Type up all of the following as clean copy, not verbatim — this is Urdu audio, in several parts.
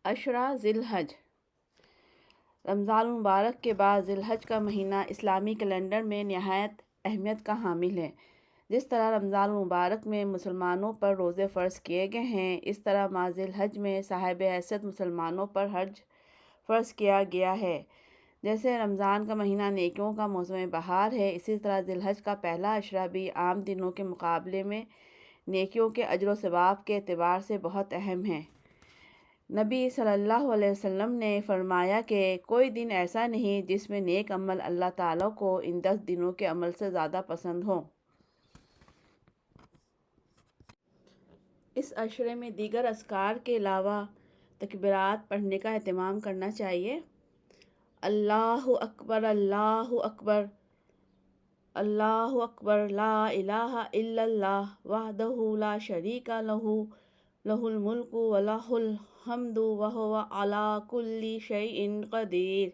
عشرہ ذی الحج۔ رمضان المبارک کے بعد ذی الحج کا مہینہ اسلامی کیلنڈر میں نہایت اہمیت کا حامل ہے۔ جس طرح رمضان المبارک میں مسلمانوں پر روزے فرض کیے گئے ہیں، اس طرح ماہ ذی الحج میں صاحب حیثیت مسلمانوں پر حج فرض کیا گیا ہے۔ جیسے رمضان کا مہینہ نیکیوں کا موسم بہار ہے، اسی طرح ذی الحج کا پہلا عشرہ بھی عام دنوں کے مقابلے میں نیکیوں کے اجر و ثواب کے اعتبار سے بہت اہم ہے۔ نبی صلی اللہ علیہ وسلم نے فرمایا کہ کوئی دن ایسا نہیں جس میں نیک عمل اللہ تعالیٰ کو ان 10 دنوں کے عمل سے زیادہ پسند ہو۔ اس عشرے میں دیگر اذکار کے علاوہ تکبیرات پڑھنے کا اہتمام کرنا چاہیے۔ اللہ اکبر، اللہ اکبر، اللہ اکبر، لا الہ الا اللہ وحدہ لا شریک لہ، لہ الملک و لہ الحمد وہو علی کل شیء قدیر۔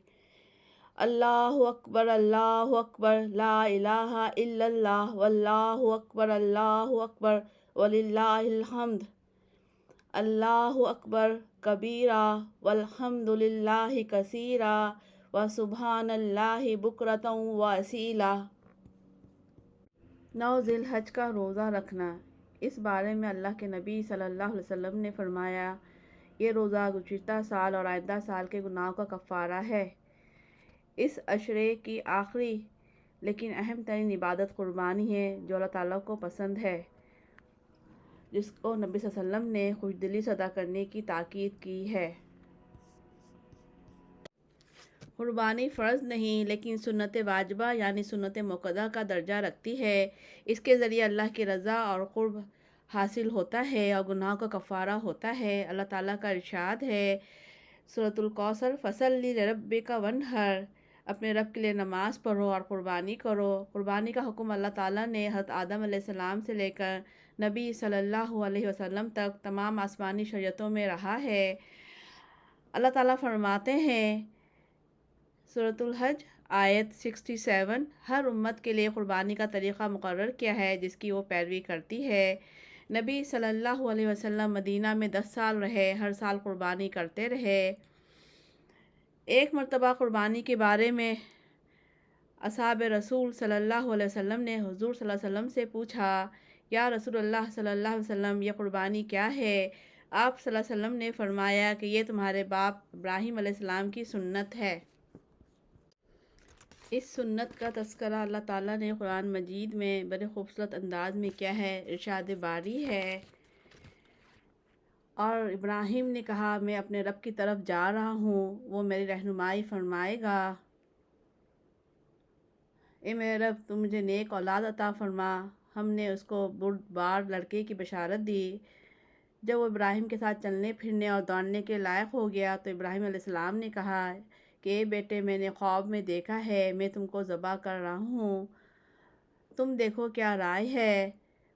اللہ اکبر، اللہ اکبر، لا الہ الا اللہ واللہ اکبر، اللہ اکبر وللہ الحمد۔ اللہ اکبر کبیرا والحمد للہ کثیرا وسبحان اللہ بکرۃ واصیلا۔ 9 ذی الحج کا روزہ رکھنا۔ اس بارے میں اللہ کے نبی صلی اللہ علیہ وسلم نے فرمایا، یہ روزہ گزشتہ سال اور آئندہ سال کے گناہوں کا کفارہ ہے۔ اس عشرے کی آخری لیکن اہم ترین عبادت قربانی ہے، جو اللہ تعالیٰ کو پسند ہے، جس کو نبی صلی اللہ علیہ وسلم نے خوش دلی سے ادا کرنے کی تاکید کی ہے۔ قربانی فرض نہیں لیکن سنت واجبہ یعنی سنت موقدہ کا درجہ رکھتی ہے۔ اس کے ذریعے اللہ کی رضا اور قرب حاصل ہوتا ہے اور گناہوں کا کفارہ ہوتا ہے۔ اللہ تعالیٰ کا ارشاد ہے، سورۃ الکوثر، فَصَلِّ لِرَبِّکَ وَانْحَرْ، اپنے رب کے لیے نماز پڑھو اور قربانی کرو۔ قربانی کا حکم اللہ تعالیٰ نے حضرت آدم علیہ السلام سے لے کر نبی صلی اللہ علیہ وسلم تک تمام آسمانی شریعتوں میں رہا ہے۔ اللہ تعالیٰ فرماتے ہیں، سورۃ الحج آیت 67، ہر امت کے لیے قربانی کا طریقہ مقرر کیا ہے جس کی وہ پیروی کرتی ہے۔ نبی صلی اللہ علیہ وسلم مدینہ میں 10 سال رہے، ہر سال قربانی کرتے رہے۔ ایک مرتبہ قربانی کے بارے میں اصحاب رسول صلی اللہ علیہ وسلم نے حضور صلی اللہ علیہ وسلم سے پوچھا، یا رسول اللہ صلی اللہ علیہ وسلم، یہ قربانی کیا ہے؟ آپ صلی اللہ علیہ وسلم نے فرمایا کہ یہ تمہارے باپ ابراہیم علیہ السلام کی سنت ہے۔ اس سنت کا تذکرہ اللہ تعالیٰ نے قرآن مجید میں بڑے خوبصورت انداز میں کیا ہے، ارشاد باری ہے، اور ابراہیم نے کہا، میں اپنے رب کی طرف جا رہا ہوں، وہ میری رہنمائی فرمائے گا۔ اے میرے رب، تو مجھے نیک اولاد عطا فرما۔ ہم نے اس کو بردبار لڑکے کی بشارت دی۔ جب وہ ابراہیم کے ساتھ چلنے پھرنے اور دوڑنے کے لائق ہو گیا تو ابراہیم علیہ السلام نے کہا کہ اے بیٹے، میں نے خواب میں دیکھا ہے، میں تم کو ذبح کر رہا ہوں، تم دیکھو کیا رائے ہے؟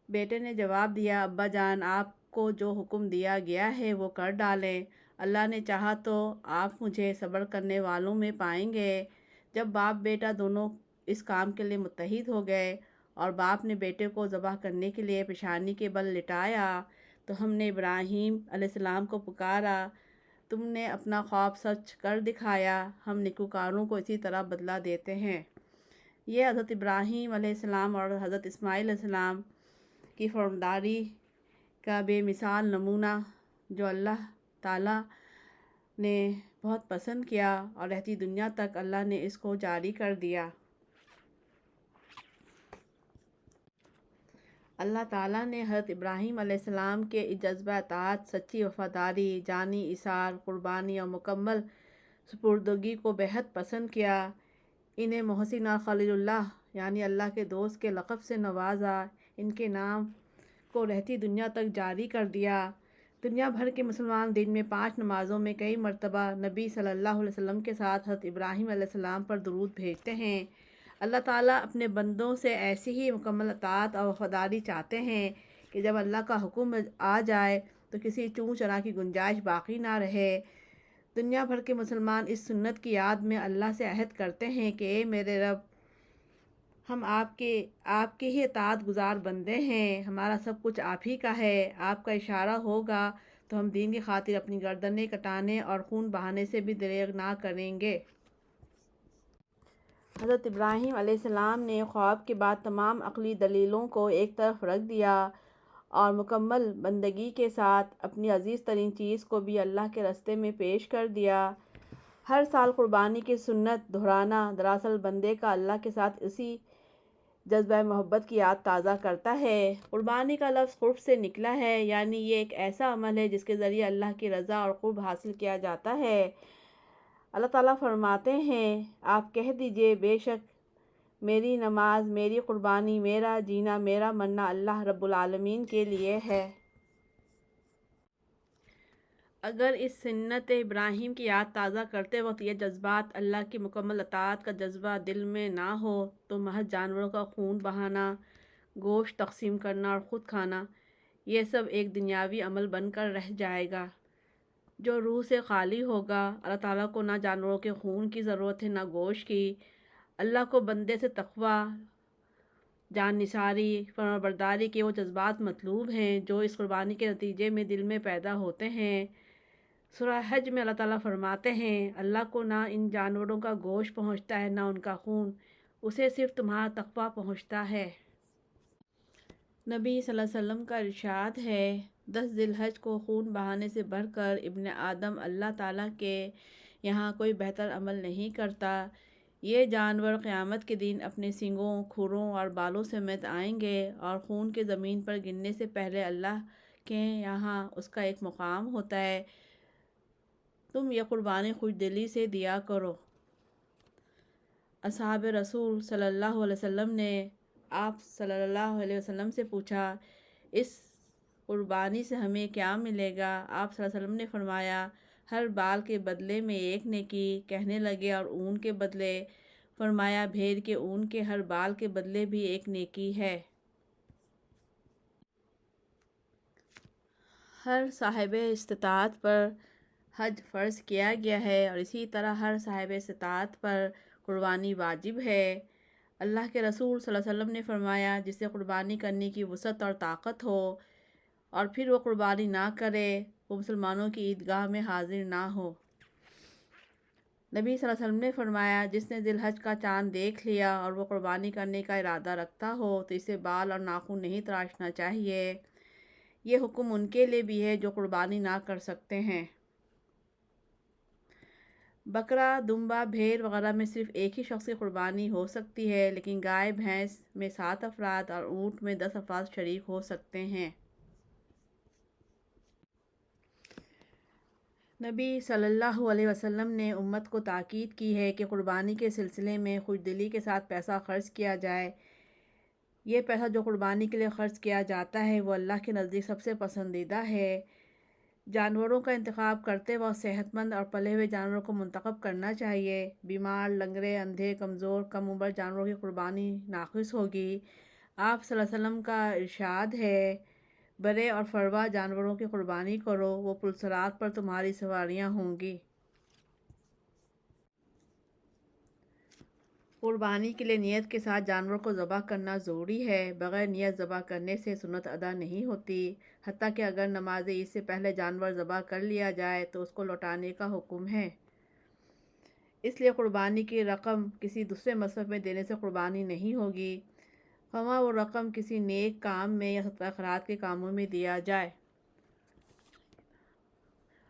بیٹے نے جواب دیا، ابا جان، آپ کو جو حکم دیا گیا ہے وہ کر ڈالیں، اللہ نے چاہا تو آپ مجھے صبر کرنے والوں میں پائیں گے۔ جب باپ بیٹا دونوں اس کام کے لیے متحد ہو گئے اور باپ نے بیٹے کو ذبح کرنے کے لیے پیشانی کے بل لٹایا تو ہم نے ابراہیم علیہ السلام کو پکارا، تم نے اپنا خواب سچ کر دکھایا، ہم نیکوکاروں کو اسی طرح بدلہ دیتے ہیں۔ یہ حضرت ابراہیم علیہ السلام اور حضرت اسماعیل علیہ السلام کی فرمانبرداری کا بے مثال نمونہ جو اللہ تعالیٰ نے بہت پسند کیا اور رہتی دنیا تک اللہ نے اس کو جاری کر دیا۔ اللہ تعالیٰ نے حضرت ابراہیم علیہ السلام کے جذبہ اطاعت، سچی وفاداری، جانی اثار، قربانی اور مکمل سپردگی کو بہت پسند کیا۔ انہیں محسن اور خلیل اللہ یعنی اللہ کے دوست کے لقب سے نوازا، ان کے نام کو رہتی دنیا تک جاری کر دیا۔ دنیا بھر کے مسلمان دن میں 5 نمازوں میں کئی مرتبہ نبی صلی اللہ علیہ وسلم کے ساتھ حضرت ابراہیم علیہ السلام پر درود بھیجتے ہیں۔ اللہ تعالیٰ اپنے بندوں سے ایسی ہی مکمل اطاعت اور وفاداری چاہتے ہیں کہ جب اللہ کا حکم آ جائے تو کسی چوں چرا کی گنجائش باقی نہ رہے۔ دنیا بھر کے مسلمان اس سنت کی یاد میں اللہ سے عہد کرتے ہیں کہ اے میرے رب، ہم آپ کے ہی اطاعت گزار بندے ہیں، ہمارا سب کچھ آپ ہی کا ہے، آپ کا اشارہ ہوگا تو ہم دین کی خاطر اپنی گردنیں کٹانے اور خون بہانے سے بھی دریغ نہ کریں گے۔ حضرت ابراہیم علیہ السلام نے خواب کے بعد تمام عقلی دلیلوں کو ایک طرف رکھ دیا اور مکمل بندگی کے ساتھ اپنی عزیز ترین چیز کو بھی اللہ کے راستے میں پیش کر دیا۔ ہر سال قربانی کی سنت دہرانا دراصل بندے کا اللہ کے ساتھ اسی جذبہ محبت کی یاد تازہ کرتا ہے۔ قربانی کا لفظ قرب سے نکلا ہے، یعنی یہ ایک ایسا عمل ہے جس کے ذریعے اللہ کی رضا اور قرب حاصل کیا جاتا ہے۔ اللہ تعالیٰ فرماتے ہیں، آپ کہہ دیجئے بے شک میری نماز، میری قربانی، میرا جینا، میرا مرنا اللہ رب العالمین کے لیے ہے۔ اگر اس سنت ابراہیم کی یاد تازہ کرتے وقت یہ جذبات اللہ کی مکمل اطاعت کا جذبہ دل میں نہ ہو تو محض جانوروں کا خون بہانا، گوشت تقسیم کرنا اور خود کھانا، یہ سب ایک دنیاوی عمل بن کر رہ جائے گا جو روح سے خالی ہوگا۔ اللہ تعالیٰ کو نہ جانوروں کے خون کی ضرورت ہے نہ گوشت کی۔ اللہ کو بندے سے تقویٰ، جان نثاری، فرمانبرداری کے وہ جذبات مطلوب ہیں جو اس قربانی کے نتیجے میں دل میں پیدا ہوتے ہیں۔ سورہ حج میں اللہ تعالیٰ فرماتے ہیں، اللہ کو نہ ان جانوروں کا گوشت پہنچتا ہے نہ ان کا خون، اسے صرف تمہارا تقویٰ پہنچتا ہے۔ نبی صلی اللہ علیہ وسلم کا ارشاد ہے، 10 ذی الحج کو خون بہانے سے بڑھ کر ابن آدم اللہ تعالیٰ کے یہاں کوئی بہتر عمل نہیں کرتا۔ یہ جانور قیامت کے دن اپنے سینگوں، کھروں اور بالوں سمیت آئیں گے اور خون کے زمین پر گرنے سے پہلے اللہ کے یہاں اس کا ایک مقام ہوتا ہے، تم یہ قربانی خوش دلی سے دیا کرو۔ اصحاب رسول صلی اللہ علیہ وسلم نے آپ صلی اللہ علیہ وسلم سے پوچھا، اس قربانی سے ہمیں کیا ملے گا؟ آپ صلی اللہ علیہ وسلم نے فرمایا، ہر بال کے بدلے میں ایک نیکی۔ کہنے لگے، اور اون کے بدلے؟ فرمایا، بھیڑ کے اون کے ہر بال کے بدلے بھی ایک نیکی ہے۔ ہر صاحب استطاعت پر حج فرض کیا گیا ہے اور اسی طرح ہر صاحب استطاعت پر قربانی واجب ہے۔ اللہ کے رسول صلی اللہ علیہ وسلم نے فرمایا، جسے قربانی کرنے کی وسعت اور طاقت ہو اور پھر وہ قربانی نہ کرے، وہ مسلمانوں کی عیدگاہ میں حاضر نہ ہو۔ نبی صلی اللہ علیہ وسلم نے فرمایا، جس نے ذی الحج کا چاند دیکھ لیا اور وہ قربانی کرنے کا ارادہ رکھتا ہو تو اسے بال اور ناخن نہیں تراشنا چاہیے۔ یہ حکم ان کے لیے بھی ہے جو قربانی نہ کر سکتے ہیں۔ بکرا، دمبا، بھیڑ وغیرہ میں صرف ایک ہی شخص کی قربانی ہو سکتی ہے، لیکن گائے، بھینس میں 7 افراد اور اونٹ میں 10 افراد شریک ہو سکتے ہیں۔ نبی صلی اللہ علیہ وسلم نے امت کو تاکید کی ہے کہ قربانی کے سلسلے میں خوش دلی کے ساتھ پیسہ خرچ کیا جائے۔ یہ پیسہ جو قربانی کے لیے خرچ کیا جاتا ہے وہ اللہ کے نزدیک سب سے پسندیدہ ہے۔ جانوروں کا انتخاب کرتے وقت صحت مند اور پلے ہوئے جانوروں کو منتخب کرنا چاہیے۔ بیمار، لنگڑے، اندھے، کمزور، کم عمر جانوروں کی قربانی ناقص ہوگی۔ آپ صلی اللہ علیہ وسلم کا ارشاد ہے، برے اور فروا جانوروں کی قربانی کرو، وہ پلسرات پر تمہاری سواریاں ہوں گی۔ قربانی کے لیے نیت کے ساتھ جانور کو ذبح کرنا ضروری ہے۔ بغیر نیت ذبح کرنے سے سنت ادا نہیں ہوتی، حتیٰ کہ اگر نماز عید سے پہلے جانور ذبح کر لیا جائے تو اس کو لوٹانے کا حکم ہے۔ اس لیے قربانی کی رقم کسی دوسرے مصرف میں دینے سے قربانی نہیں ہوگی، خواہ وہ رقم کسی نیک کام میں یا صدقہ خیرات کے کاموں میں دیا جائے۔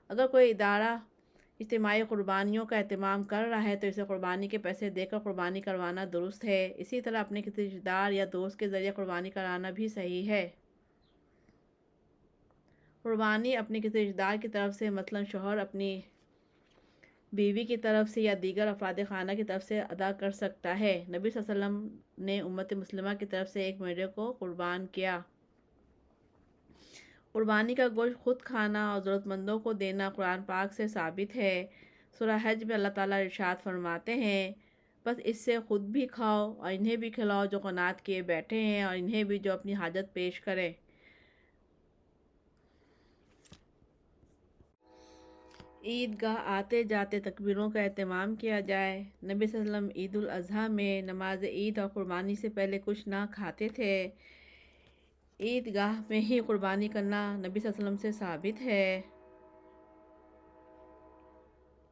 اگر کوئی ادارہ اجتماعی قربانیوں کا اہتمام کر رہا ہے تو اسے قربانی کے پیسے دے کر قربانی کروانا درست ہے۔ اسی طرح اپنے کسی رشتہ دار یا دوست کے ذریعے قربانی کرانا بھی صحیح ہے۔ قربانی اپنے کسی رشتہ دار کی طرف سے، مثلا شوہر اپنی بیوی کی طرف سے یا دیگر افراد خانہ کی طرف سے ادا کر سکتا ہے۔ نبی صلی اللہ علیہ وسلم نے امت مسلمہ کی طرف سے ایک بھیڑ کو قربان کیا۔ قربانی کا گوشت خود کھانا اور ضرورت مندوں کو دینا قرآن پاک سے ثابت ہے۔ سورہ حج میں اللہ تعالیٰ ارشاد فرماتے ہیں، بس اس سے خود بھی کھاؤ اور انہیں بھی کھلاؤ جو قناعت کیے بیٹھے ہیں، اور انہیں بھی جو اپنی حاجت پیش کریں۔ عیدگاہ آتے جاتے تکبیروں کا اہتمام کیا جائے۔ نبی صلی اللہ علیہ وسلم عید الاضحیٰ میں نماز عید اور قربانی سے پہلے کچھ نہ کھاتے تھے۔ عید گاہ میں ہی قربانی کرنا نبی صلی اللہ علیہ وسلم سے ثابت ہے۔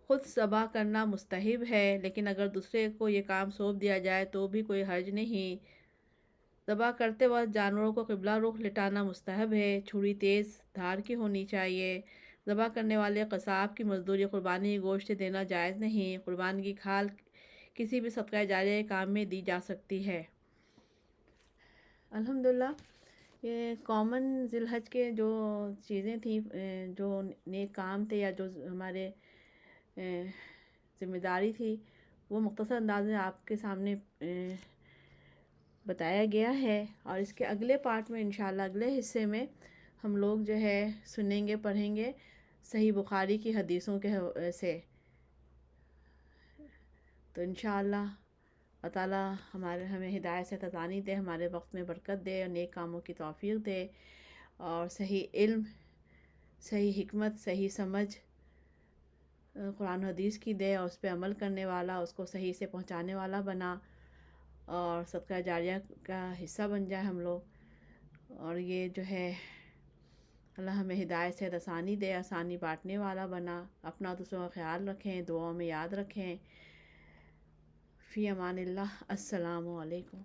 خود ذبح کرنا مستحب ہے، لیکن اگر دوسرے کو یہ کام سونپ دیا جائے تو بھی کوئی حرج نہیں۔ ذبح کرتے وقت جانوروں کو قبلہ رخ لٹانا مستحب ہے۔ چھری تیز دھار کی ہونی چاہیے۔ ذبح کرنے والے قصاب کی مزدوری قربانی گوشت دینا جائز نہیں۔ قربانی کی کھال کسی بھی صدقہ جاریہ کے کام میں دی جا سکتی ہے۔ الحمدللہ یہ کامن ذی الحج کے جو چیزیں تھیں، جو نیک کام تھے یا جو ہمارے ذمہ داری تھی، وہ مختصر انداز میں آپ کے سامنے بتایا گیا ہے، اور اس کے اگلے پارٹ میں انشاءاللہ اگلے حصے میں ہم لوگ جو ہے سنیں گے، پڑھیں گے صحیح بخاری کی حدیثوں کے سے۔ تو انشاءاللہ اللہ تعالیٰ ہمیں ہدایت سے تزانی دے، ہمارے وقت میں برکت دے اور نیک کاموں کی توفیق دے، اور صحیح علم، صحیح حکمت، صحیح سمجھ قرآن و حدیث کی دے، اور اس پہ عمل کرنے والا، اس کو صحیح سے پہنچانے والا بنا، اور صدقہ جاریہ کا حصہ بن جائے ہم لوگ۔ اور یہ جو ہے اللہ ہمیں ہدایت سے آسانی دے، آسانی بانٹنے والا بنا۔ اپنا دوسروں کا خیال رکھیں، دعاؤں میں یاد رکھیں۔ فی امان اللہ۔ السلام علیکم۔